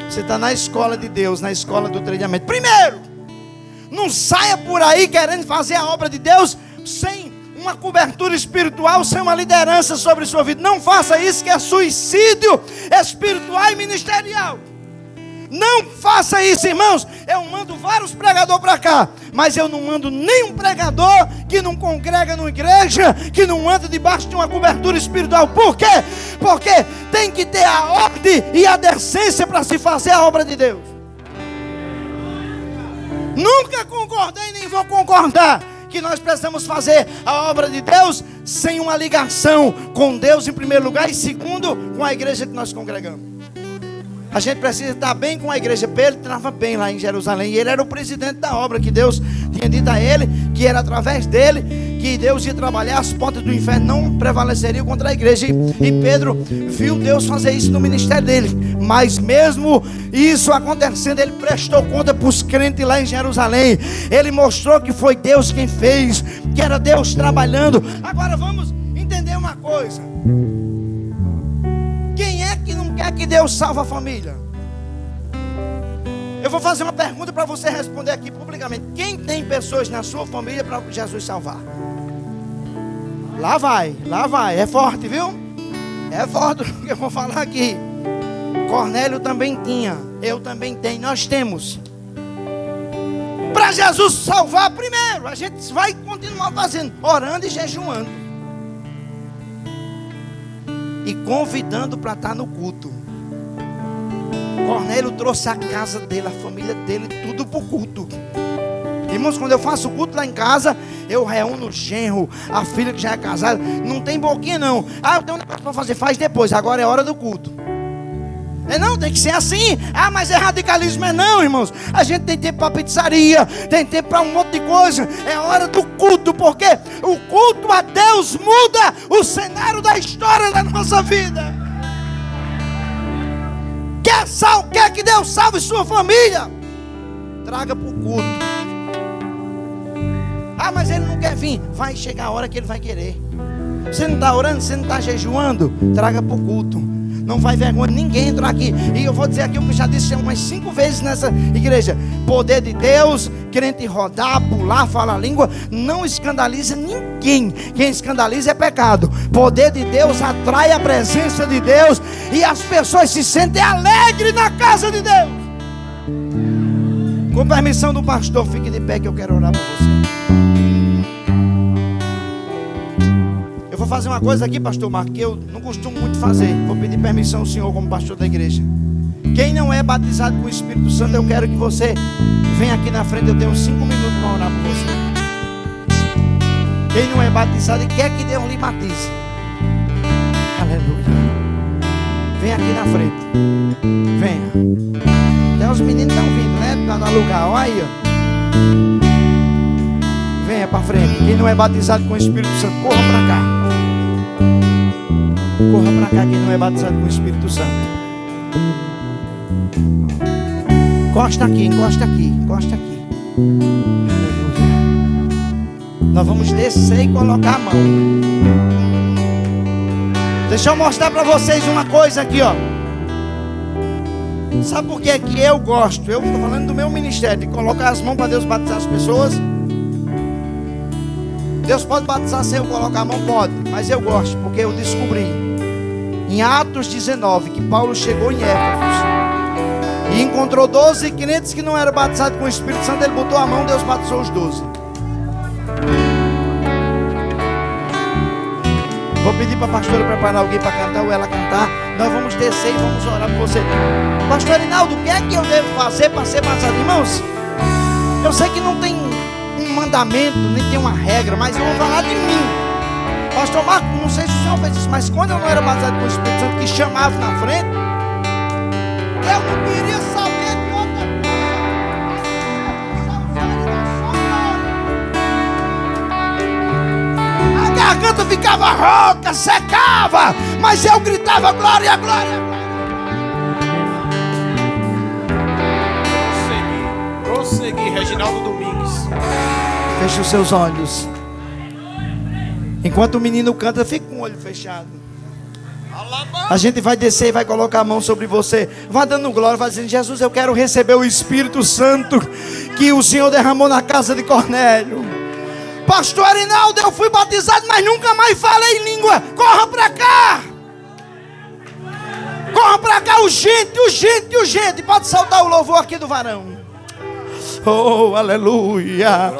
Você está na escola de Deus, na escola do treinamento. Primeiro, não saia por aí querendo fazer a obra de Deus sem uma cobertura espiritual, sem uma liderança sobre sua vida. Não faça isso, que é suicídio espiritual e ministerial. Não faça isso, irmãos. Eu mando vários pregadores para cá, mas eu não mando nenhum pregador que não congrega numa igreja, que não anda debaixo de uma cobertura espiritual. Por quê? Porque tem que ter a ordem e a decência para se fazer a obra de Deus. Nunca concordei nem vou concordar que nós precisamos fazer a obra de Deus sem uma ligação com Deus em primeiro lugar, e segundo, com a igreja que nós congregamos. A gente precisa estar bem com a igreja. Pedro estava bem lá em Jerusalém, e ele era o presidente da obra, que Deus tinha dito a ele, que era através dele que Deus ia trabalhar, as portas do inferno não prevaleceriam contra a igreja. E Pedro viu Deus fazer isso no ministério dele. Mas mesmo isso acontecendo, ele prestou conta para os crentes lá em Jerusalém. Ele mostrou que foi Deus quem fez, que era Deus trabalhando. Agora vamos entender uma coisa: quem é que não quer que Deus salve a família? Eu vou fazer uma pergunta para você responder aqui publicamente. Quem tem pessoas na sua família para Jesus salvar? Lá vai, é forte, viu? É forte o que eu vou falar aqui. Cornélio também tinha, eu também tenho, nós temos. Para Jesus salvar, primeiro, a gente vai continuar fazendo, orando e jejuando, e convidando para estar no culto. Cornélio trouxe a casa dele, a família dele, tudo para o culto. Irmãos, quando eu faço culto lá em casa, eu reúno o genro, a filha que já é casada. Não tem boquinha não. Ah, eu tenho um negócio para fazer, faz depois, agora é hora do culto. É não, tem que ser assim. Ah, mas é radicalismo. É não, irmãos. A gente tem tempo para pizzaria, tem tempo para um monte de coisa. É hora do culto, porque o culto a Deus muda o cenário da história da nossa vida. Quer que Deus salve sua família? Traga para o culto. Ah, mas ele não quer vir. Vai chegar a hora que ele vai querer. Você não está orando, você não está jejuando? Traga para o culto. Não vai vergonha ninguém entrar aqui. E eu vou dizer aqui o que eu já disse umas 5 vezes nessa igreja: poder de Deus, crente rodar, pular, falar língua, não escandaliza ninguém. Quem escandaliza é pecado. Poder de Deus atrai a presença de Deus, e as pessoas se sentem alegres na casa de Deus. Com permissão do pastor, fique de pé que eu quero orar por você. Eu vou fazer uma coisa aqui, pastor Marcos, que eu não costumo muito fazer. Vou pedir permissão ao senhor como pastor da igreja. Quem não é batizado com o Espírito Santo, eu quero que você venha aqui na frente. Eu tenho 5 minutos para orar por você. Quem não é batizado e quer que Deus lhe batize, aleluia, vem aqui na frente. Venha. Até os meninos estão vindo, né? Está no lugar, olha aí, ó. Venha para frente. Quem não é batizado com o Espírito Santo, corra para cá. Corra para cá, quem não é batizado com o Espírito Santo. Encosta aqui, encosta aqui, encosta aqui. Aleluia. Nós vamos descer e colocar a mão. Deixa eu mostrar para vocês uma coisa aqui, ó. Sabe por que que eu gosto? Eu estou falando do meu ministério, de colocar as mãos para Deus batizar as pessoas. Deus pode batizar sem eu colocar a mão? Pode. Mas eu gosto, porque eu descobri em Atos 19 que Paulo chegou em Éfeso e encontrou 12 crentes que não eram batizados com o Espírito Santo. Ele botou a mão, Deus batizou os 12. Vou pedir para a pastora preparar alguém para cantar ou ela cantar. Nós vamos descer e vamos orar por você. Pastor Rinaldo, o que é que eu devo fazer para ser batizado? Irmãos, eu sei que não tem um mandamento, nem tem uma regra, mas eu vou falar de mim. Pastor Marco, não sei se o senhor fez isso, mas quando eu não era batizado com o Espírito Santo, que chamava na frente, eu não queria saber de outra coisa. A garganta ficava rouca, secava, mas eu gritava glória, glória. Prosseguir, Reginaldo Domingues. Feche os seus olhos. Enquanto o menino canta, fica com o olho fechado. A gente vai descer e vai colocar a mão sobre você. Vai dando glória, vai dizendo: Jesus, eu quero receber o Espírito Santo que o Senhor derramou na casa de Cornélio. Pastor Rinaldo, eu fui batizado, mas nunca mais falei em língua. Corra para cá. Corra para cá, urgente, urgente, urgente. Pode soltar o louvor aqui do varão. Oh, aleluia.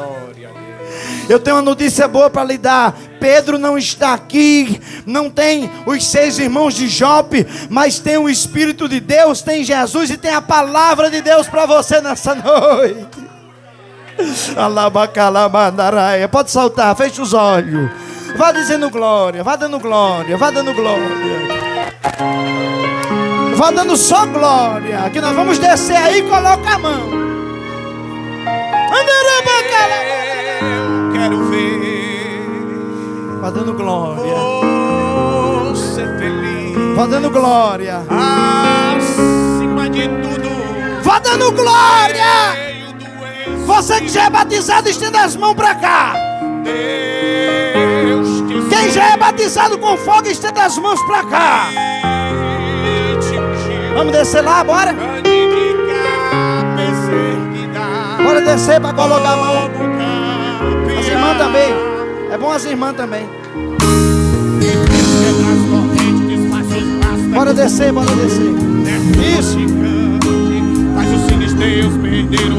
Eu tenho uma notícia boa para lhe dar. Pedro não está aqui, não tem os 6 irmãos de Jope, mas tem o Espírito de Deus, tem Jesus e tem a palavra de Deus para você nessa noite. Alabacalamadaraia. Pode saltar, feche os olhos. Vá dizendo glória, vá dando glória, vá dando glória. Vá dando só glória. Que nós vamos descer aí e coloca a mão. Eu quero ver. Vá dando glória. Ser feliz. Vá dando glória. Acima de tudo. Vá dando glória. Você que já é batizado, estenda as mãos para cá. Quem já é batizado com fogo, estenda as mãos para cá. Vamos descer lá, bora? Bora descer para colocar a mão. As irmãs também. É bom as irmãs também. Bora descer, bora descer. Isso. Faz os sinistros perderam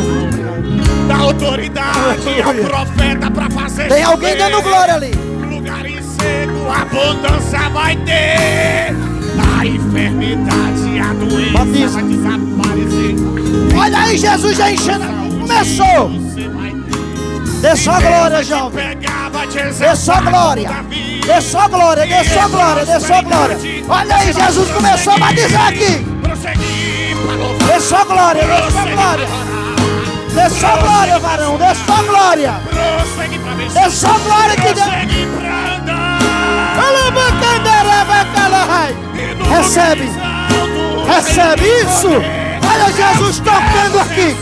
da autoridade ao profeta para fazer. Tem alguém dando glória ali. Lugar em seco, abundância vai ter. A enfermidade, a doença Batiza. vai desaparecer. Olha aí, Jesus já enchendo. Começou. Dê só glória, jovem. Dê só glória. Dê só glória, dê só glória, dê só glória. Olha aí, Jesus começou a batizar aqui. Dê só glória, dê só glória. Dê só glória, varão, dê só glória. Dê só glória que Deus. Recebe. Recebe isso. Olha Jesus tocando aqui.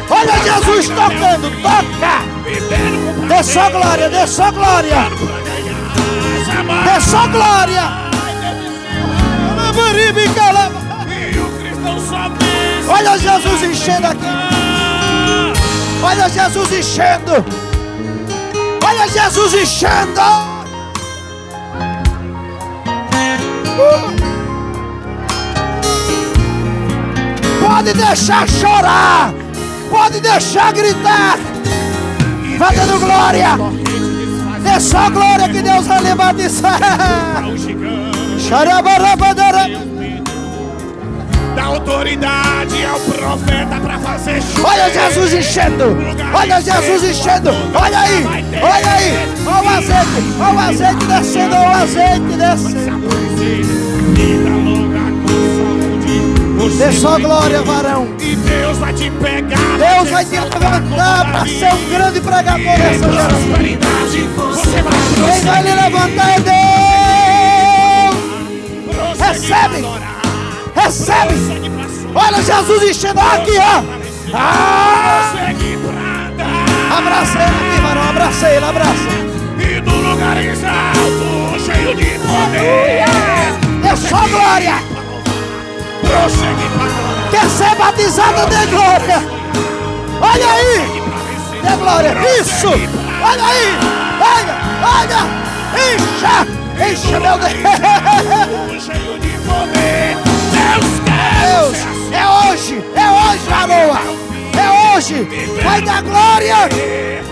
Olha Jesus tocando. Toca. Dê só glória, dê só glória. Dê só glória. Olha Jesus enchendo aqui. Olha Jesus enchendo. Olha Jesus enchendo. Pode deixar chorar. Pode deixar gritar. Vai dando glória. Dê só glória que Deus vai lhe batizar. autoridade ao profeta para fazer chover. Olha Jesus enchendo. Olha Jesus enchendo. Olha aí. Olha aí. Olha o azeite. Olha o azeite descendo. Olha o azeite descendo. Dê só glória, varão. E Deus vai te pegar. Deus vai te levantar para ser um grande pregador dessa geração. Você vai Quem vai lhe levantar é Deus. Recebe. Recebe. Olha Jesus enchendo aqui, ó. Abraça ele aqui, varão. Abraça ele, abraça. E do lugares altos, cheio de poder. Dê só glória. Prossegue para glória. Quer ser batizado de glória? Olha aí! De glória! Isso! Olha aí! Olha! Olha! Encha! Encha, meu Deus! Cheio de poder. Deus quer. Deus! É hoje! É hoje, varoa! É hoje! Vai dar glória!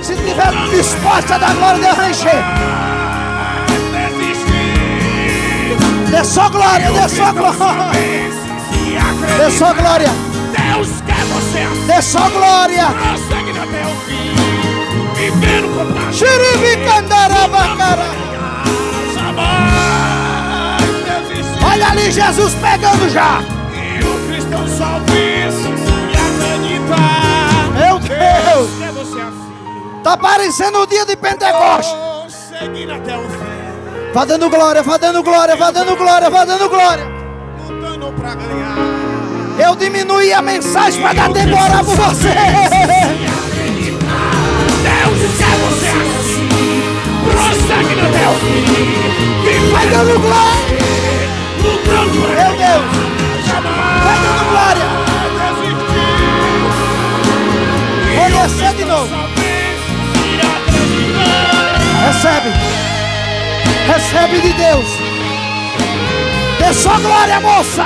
Se tiver disposta a dar glória, Deus vai encher! Dê só glória! Dê só glória! Dê só glória! Deus quer você assim. Dê só glória! Prossegue até o fim. Vivendo com prazer. Xiribicandarabacara! Olha ali Jesus pegando já! E o cristão só vence se acreditar. Meu Deus! Deus quer você assim. Tá parecendo o dia de Pentecostes! Seguindo até o fim. Vá dando glória, vá dando glória, vá dando glória, vá dando glória! Lutando pra ganhar. Eu diminuí a mensagem para dar tempo orar por você! Deus quer você assim. Prossegue até o fim. Vai dando glória! Lutando pra Meu Deus! Vai dando glória! Vou descer de novo! Recebe! Recebe de Deus! Dê só glória, moça!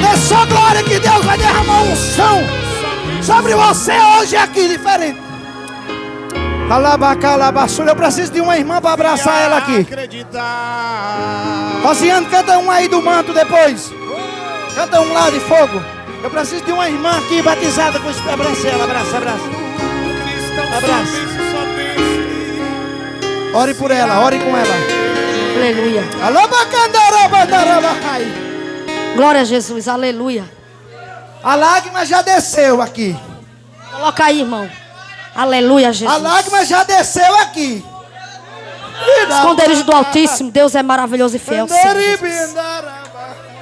Dê só glória que Deus vai derramar unção sobre você hoje aqui, diferente. Calabacalabaçulha, eu preciso de uma irmã para abraçar ela aqui. Rosiane, canta um aí do manto depois. Canta um lá de fogo. Eu preciso de uma irmã aqui batizada com isso. Abraça ela, abraça, abraça. Abraça. Ore por ela, ore com ela. Aleluia. Alabacandarabandarabai. Glória a Jesus, aleluia. A lágrima já desceu aqui. Coloca aí, irmão. Aleluia, Jesus. A lágrima já desceu aqui. Esconderijo do Altíssimo, Deus é maravilhoso e fiel. Senhor Jesus.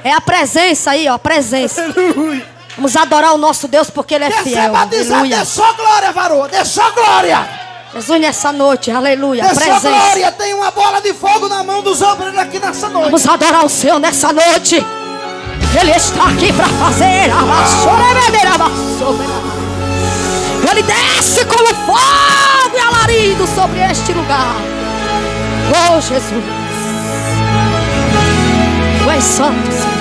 É a presença aí, ó, a presença. Aleluia. Vamos adorar o nosso Deus porque Ele é Quer ser fiel. batizado? Aleluia. Dê só glória, varô. Dê só glória. Jesus nessa noite, aleluia, a Dê só presença. glória. Tem uma bola de fogo na mão dos obreiros aqui nessa noite. Vamos adorar o Senhor nessa noite. Ele está aqui para fazer. Ele desce como fogo e alarido sobre este lugar. Oh, Jesus. Tu és santo, Senhor.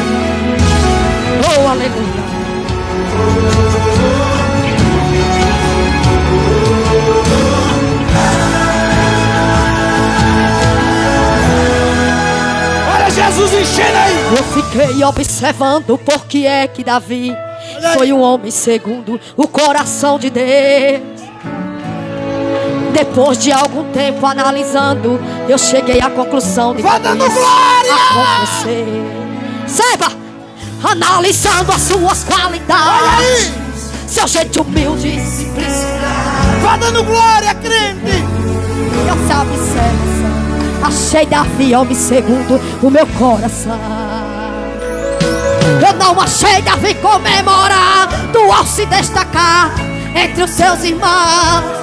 Oh, aleluia. Olha Jesus enchendo aí. Eu fiquei observando por que é que Davi foi um homem segundo o coração de Deus. Depois de algum tempo analisando, eu cheguei à conclusão de que Vai dando isso glória! acontecer. Saiba, analisando as suas qualidades, Olha aí. seu jeito humilde e simplicidade. Vai dando glória, crente. Essa observação, achei Davi homem segundo o meu coração. Eu não achei Davi comemorando ao se destacar entre os seus irmãos.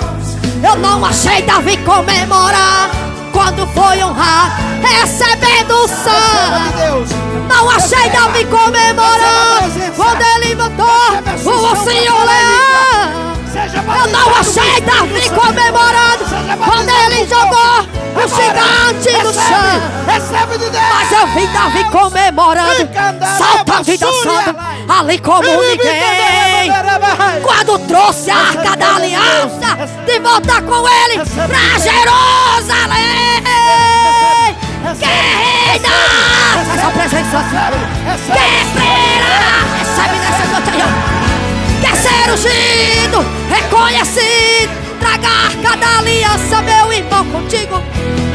Eu não achei Davi comemorar quando foi honrar recebendo o sangue. Deus. Não achei Davi comemorar quando ele matou o Senhor leão. Eu não achei Davi comemorando quando ele jogou o gigante no chão. Recebe de Deus. Mas eu vi Davi comemorando, saltando e dançando ali como ninguém. Quando trouxe a arca da aliança de volta com ele pra Jerusalém. Que reina essa presença de Deus. Quer esperar, recebe nessa noite aí, ó. Quer ser ungido, reconhecido, traga a arca da aliança, meu irmão, contigo.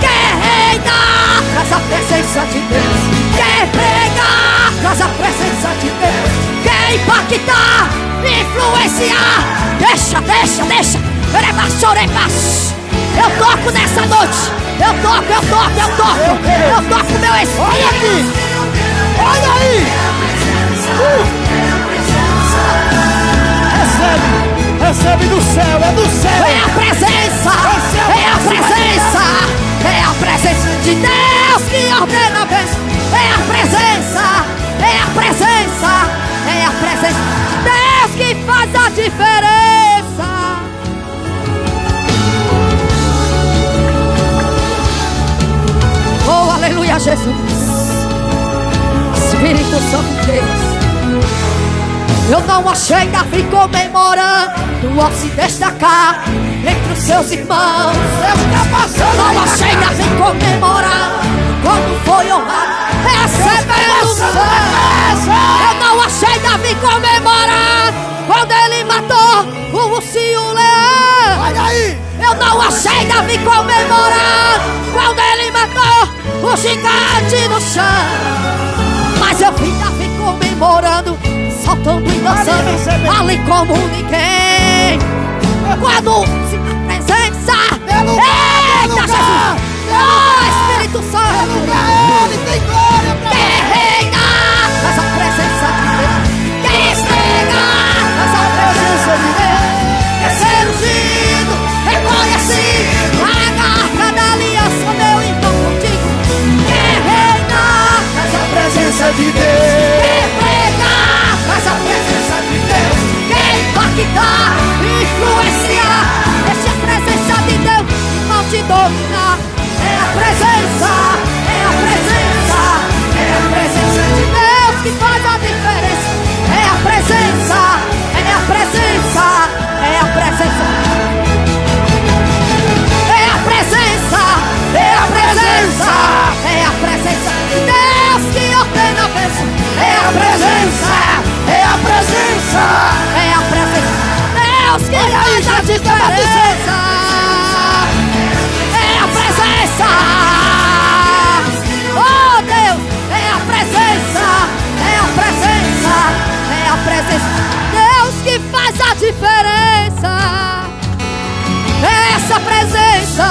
Quer reinar, traz a presença de Deus. Quer pregar, traz a presença de Deus. Quer impactar, influenciar, deixa. Eu toco nessa noite. Eu toco meu espírito. Olha aqui. Olha aí. Recebe do céu, é do céu. É a presença. É a presença de Deus que ordena a bênção. É a presença de Deus que faz a diferença. Oh, aleluia, Jesus. Espírito Santo de Deus. Eu não achei Davi comemorando ao se destacar entre os seus irmãos. Eu não achei Davi comemorando quando foi honrado, recebendo o céu. Eu não achei Davi comemorando quando ele matou o urso e o leão. Olha aí. Eu não achei Davi comemorando quando ele matou o gigante no chão. Mas eu vi Davi comemorando, saltando e dançando ali como ninguém. Quando se na presença, eita Jesus, oh Espírito Santo, Ele tem glória pra quer reinar, mas a presença de Deus. Quer estregar, mas a presença de Deus. Quer ser ungido, reconhecido, a arca da aliança, meu irmão, contigo. Quer reinar, mas a presença de Deus. Quer pregar, mas a presença de Deus. Quer impactar, influenciar, deixa a presença de Deus não te dominar. É a presença de Deus que faz a diferença. É a presença. É a presença de Deus que ordena a bênção. É a presença de Deus que faz a diferença. É a presença. Oh Deus, é a presença de Deus que faz a diferença. Essa presença.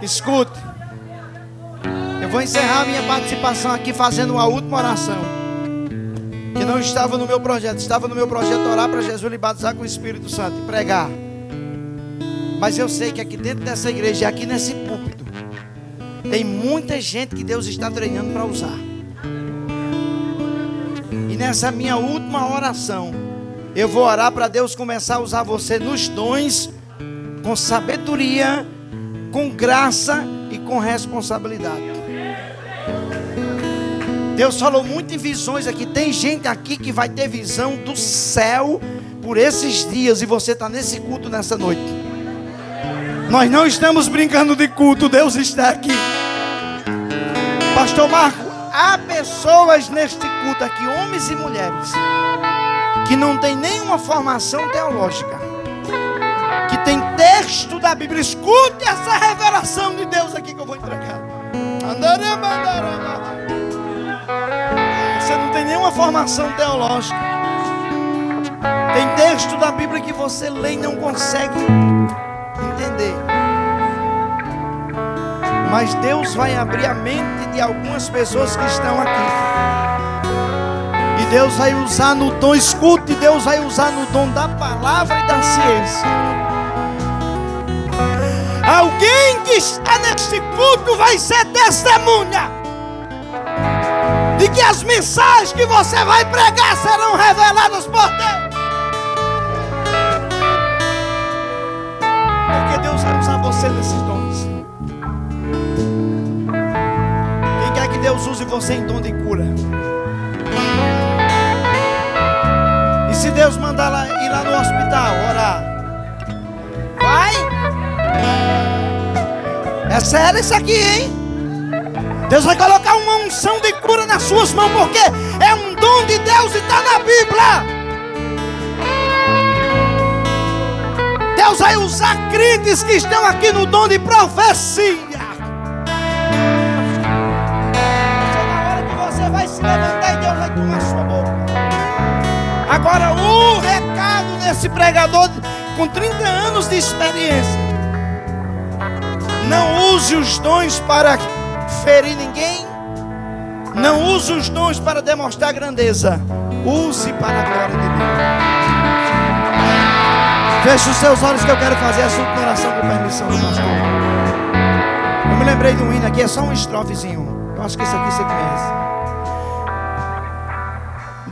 Escute, eu vou encerrar minha participação aqui fazendo uma última oração, que não estava no meu projeto. Estava no meu projeto orar para Jesus lhe batizar com o Espírito Santo e pregar. Mas eu sei que aqui dentro dessa igreja, aqui nesse púlpito, tem muita gente que Deus está treinando para usar. E nessa minha última oração, eu vou orar para Deus começar a usar você nos dons, com sabedoria, com graça e com responsabilidade. Deus falou muito em visões aqui. Tem gente aqui que vai ter visão do céu por esses dias, e você está nesse culto nessa noite. Nós não estamos brincando de culto, Deus está aqui. Pastor Marco, há pessoas neste culto aqui, homens e mulheres, que não tem nenhuma formação teológica, que tem texto da Bíblia. Escute essa revelação de Deus aqui que eu vou entregar. Você não tem nenhuma formação teológica, tem texto da Bíblia que você lê e não consegue entender. Mas Deus vai abrir a mente de algumas pessoas que estão aqui. E Deus vai usar no dom, escute, Deus vai usar no dom da palavra e da ciência. Alguém que está nesse culto vai ser testemunha de que as mensagens que você vai pregar serão reveladas por Deus. Porque Deus vai usar você nesses dons. Quem quer que Deus Deus use você em dom de cura. E se Deus mandar ir lá no hospital orar, vai. É sério isso aqui, hein? Deus vai colocar uma unção de cura nas suas mãos, porque é um dom de Deus e está na Bíblia. Deus vai usar crentes que estão aqui no dom de profecia. Na hora que você vai se levantar e Deus vai tomar sua boca. Agora o recado desse pregador com 30 anos de experiência: não use os dons para ferir ninguém. Não use os dons para demonstrar grandeza. Use para a glória de Deus. Feche os seus olhos que eu quero fazer a sua oração com permissão do pastor. Eu me lembrei de um hino aqui, é só um estrofezinho. Eu acho que esse aqui você conhece.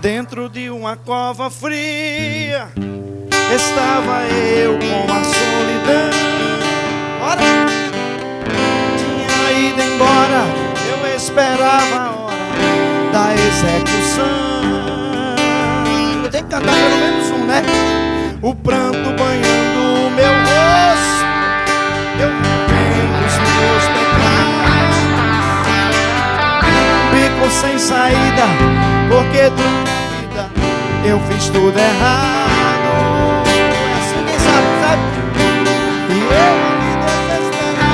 Dentro de uma cova fria estava eu com a solidão. Bora! Tinha ido embora, eu esperava a hora da execução. Eu tenho que cantar pelo menos um, né? O pranto banhando o meu rosto, eu vivendo os meus pecados, bico sem saída, porque duvida, eu fiz tudo errado. É assim, quem sabe? E eu ali desesperado.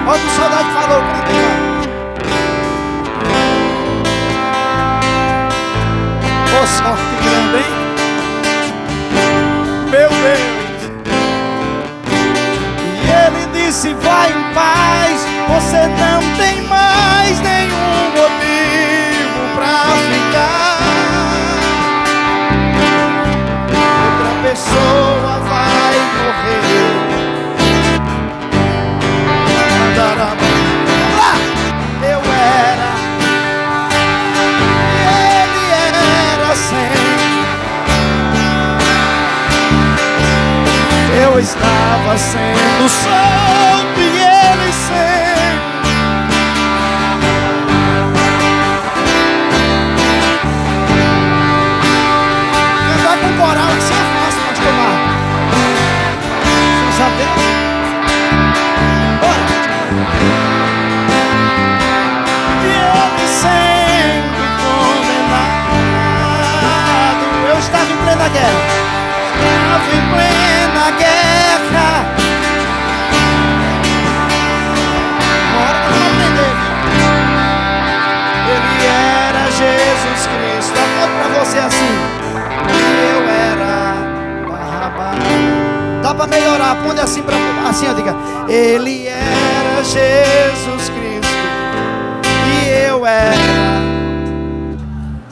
Olha o que o soldado falou, canta. Oh, sorte grande, hein? Meu Deus. E ele disse: vai em paz, você não tem mais nenhum motivo pra ficar. Outra pessoa vai morrer. Eu era, eu estava sendo solto e ele sem. Cantar com coral assim é fácil, pastor Marcos. Você sabe? Bora! E ele sendo condenado. Eu estava em plena guerra. Estava em plena guerra. Agora nós vamos aprender. Ele era Jesus Cristo. Agora pra você assim. Eu era Barrabás. Dá pra melhorar. Põe assim pra assim, ó, diga. Ele era Jesus Cristo. E eu era.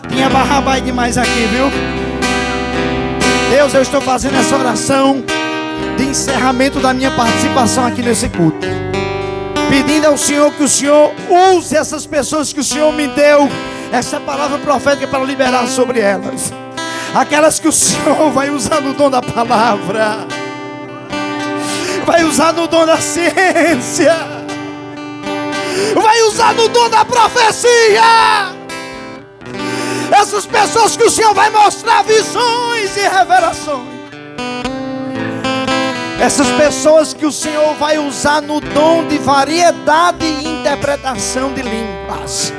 Tinha Barrabás demais aqui, viu? Deus, eu estou fazendo essa oração de encerramento da minha participação aqui nesse culto, pedindo ao Senhor que o Senhor use essas pessoas que o Senhor me deu, essa palavra profética para liberar sobre elas. Aquelas que o Senhor vai usar no dom da palavra, vai usar no dom da ciência, vai usar no dom da profecia. Essas pessoas que o Senhor vai mostrar visões e revelações. Essas pessoas que o Senhor vai usar no dom de variedade e interpretação de línguas.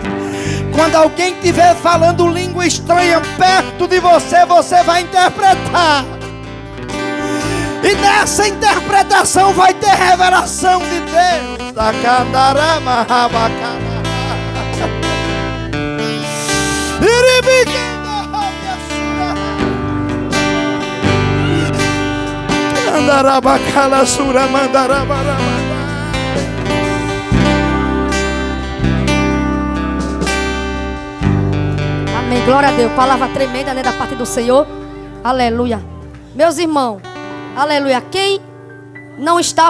Quando alguém estiver falando língua estranha perto de você, você vai interpretar. E nessa interpretação vai ter revelação de Deus. Da Candarama Rabacana. Mandarabacala sura mandarabarabara. Amém, glória a Deus. Palavra tremenda, né, da parte do Senhor. Aleluia. Meus irmãos, aleluia. Quem não estava